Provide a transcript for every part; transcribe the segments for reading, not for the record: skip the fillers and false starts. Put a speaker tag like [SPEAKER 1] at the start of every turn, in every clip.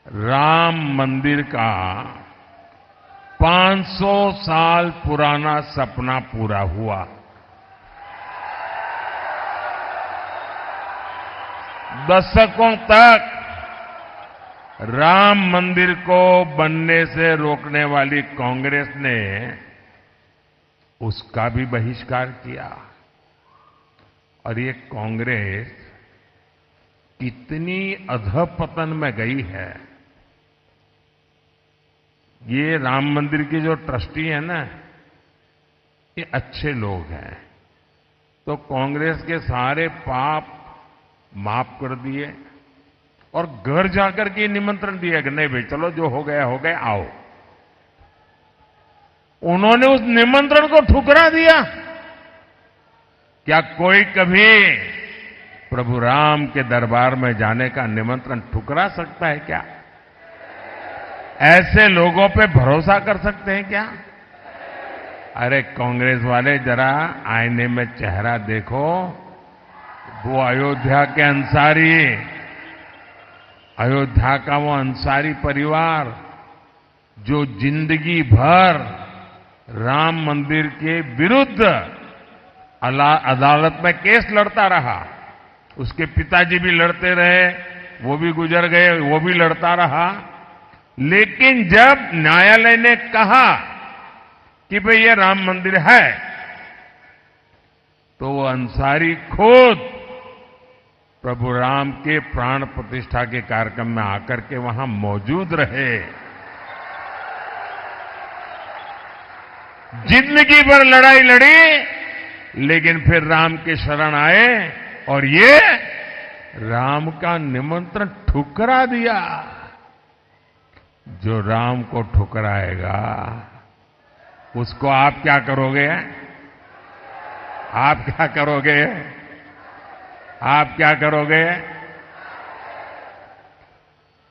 [SPEAKER 1] राम मंदिर का 500 साल पुराना सपना पूरा हुआ। दशकों तक राम मंदिर को बनने से रोकने वाली कांग्रेस ने उसका भी बहिष्कार किया। और ये कांग्रेस कितनी अधपतन में गई है। ये राम मंदिर के जो ट्रस्टी है ना, ये अच्छे लोग हैं, तो कांग्रेस के सारे पाप माफ कर दिए और घर जाकर के निमंत्रण दिया कि नहीं भाई चलो जो हो गया आओ। उन्होंने उस निमंत्रण को ठुकरा दिया। क्या कोई कभी प्रभु राम के दरबार में जाने का निमंत्रण ठुकरा सकता है क्या? ऐसे लोगों पे भरोसा कर सकते हैं क्या? अरे कांग्रेस वाले जरा आईने में चेहरा देखो। वो अयोध्या के अंसारी, अयोध्या का वो अंसारी परिवार जो जिंदगी भर राम मंदिर के विरुद्ध अदालत में केस लड़ता रहा। उसके पिताजी भी लड़ते रहे, वो भी गुजर गए, वो भी लड़ता रहा। लेकिन जब न्यायालय ने कहा कि भाई ये राम मंदिर है, तो वो अंसारी खुद प्रभु राम के प्राण प्रतिष्ठा के कार्यक्रम में आकर के वहां मौजूद रहे। जिंदगी भर लड़ाई लड़ी, लेकिन फिर राम के शरण आए और ये राम का निमंत्रण ठुकरा दिया। जो राम को ठुकराएगा उसको आप क्या करोगे? आप क्या करोगे? आप क्या करोगे?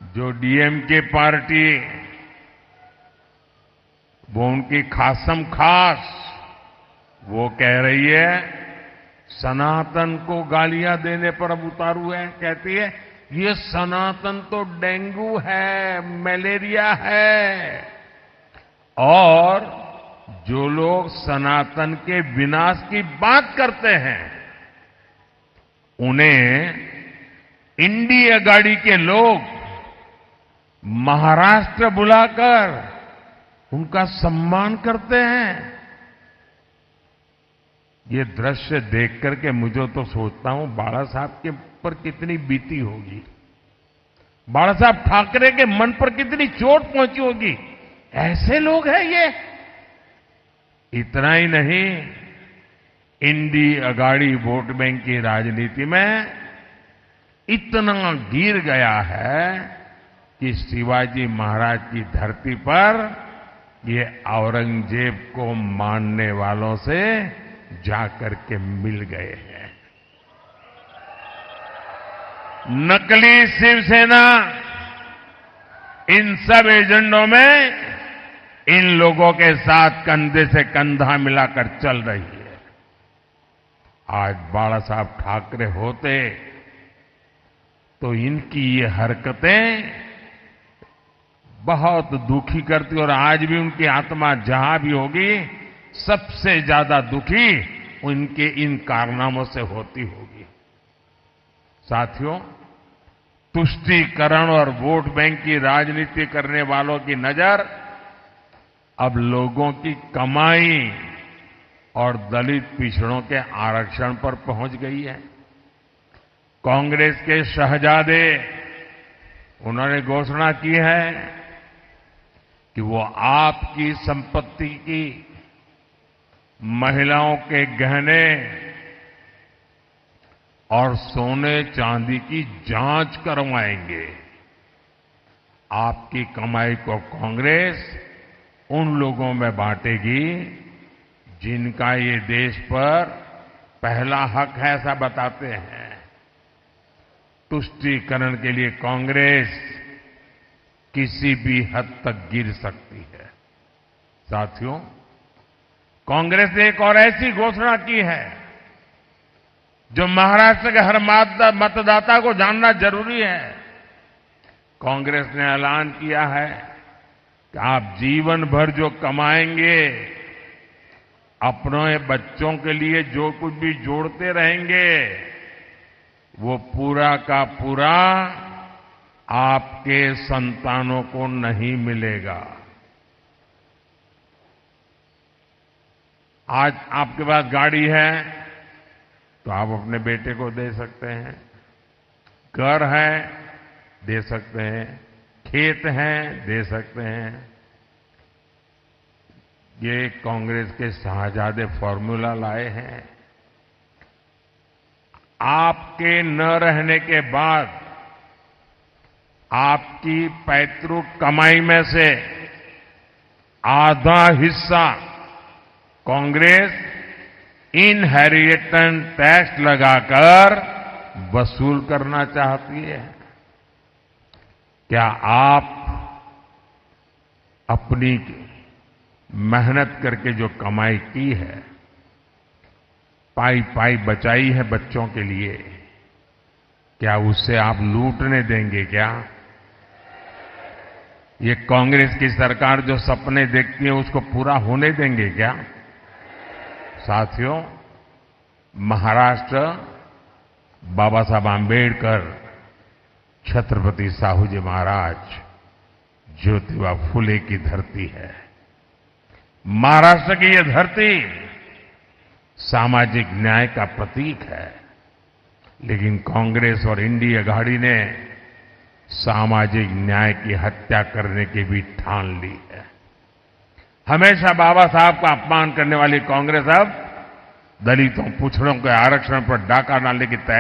[SPEAKER 1] जो डीएमके पार्टी, वो उनकी खासम खास वो कह रही है, सनातन को गालियां देने पर अब उतारू है। कहती है ये सनातन तो डेंगू है, मलेरिया है। और जो लोग सनातन के विनाश की बात करते हैं, उन्हें इंडी अगाड़ी के लोग महाराष्ट्र बुलाकर उनका सम्मान करते हैं। ये दृश्य देख करके मुझे तो सोचता हूं बाला साहब के पर कितनी बीती होगी, बाला साहब ठाकरे के मन पर कितनी चोट पहुंची होगी। ऐसे लोग हैं ये। इतना ही नहीं, इंडी अगाड़ी वोट बैंक की राजनीति में इतना गिर गया है कि शिवाजी महाराज की धरती पर ये औरंगजेब को मानने वालों से जाकर के मिल गए हैं। नकली शिवसेना इन सब एजेंडों में इन लोगों के साथ कंधे से कंधा मिलाकर चल रही है। आज बाला साहब ठाकरे होते तो इनकी ये हरकतें बहुत दुखी करती, और आज भी उनकी आत्मा जहां भी होगी सबसे ज्यादा दुखी उनके इन कारनामों से होती होगी। साथियों, तुष्टीकरण और वोट बैंक की राजनीति करने वालों की नजर अब लोगों की कमाई और दलित पिछड़ों के आरक्षण पर पहुंच गई है। कांग्रेस के शहजादे, उन्होंने घोषणा की है कि वो आपकी संपत्ति की, महिलाओं के गहने और सोने चांदी की जांच करवाएंगे। आपकी कमाई को कांग्रेस उन लोगों में बांटेगी जिनका ये देश पर पहला हक है, ऐसा बताते हैं। तुष्टीकरण के लिए कांग्रेस किसी भी हद तक गिर सकती है। साथियों, कांग्रेस ने एक और ऐसी घोषणा की है जो महाराष्ट्र के हर मतदाता को जानना जरूरी है। कांग्रेस ने ऐलान किया है कि आप जीवन भर जो कमाएंगे, अपने बच्चों के लिए जो कुछ भी जोड़ते रहेंगे, वो पूरा का पूरा आपके संतानों को नहीं मिलेगा। आज आपके पास गाड़ी है तो आप अपने बेटे को दे सकते हैं, घर है दे सकते हैं, खेत हैं दे सकते हैं। ये कांग्रेस के शाहजादे फॉर्मूला लाए हैं। आपके न रहने के बाद आपकी पैतृक कमाई में से आधा हिस्सा कांग्रेस इनहेरिटेंस टैक्स लगाकर वसूल करना चाहती है। क्या आप अपनी मेहनत करके जो कमाई की है, पाई पाई बचाई है बच्चों के लिए, क्या उससे आप लूटने देंगे क्या? ये कांग्रेस की सरकार जो सपने देखती है उसको पूरा होने देंगे क्या? साथियों, महाराष्ट्र बाबा साहब आंबेडकर, छत्रपति साहू जी महाराज, ज्योतिबा फुले की धरती है। महाराष्ट्र की यह धरती सामाजिक न्याय का प्रतीक है, लेकिन कांग्रेस और इंडी अघाड़ी ने सामाजिक न्याय की हत्या करने की भी ठान ली है। हमेशा बाबा साहब का अपमान करने वाली कांग्रेस अब दलितों, पिछड़ों के आरक्षण पर डाका डालने की तैयारी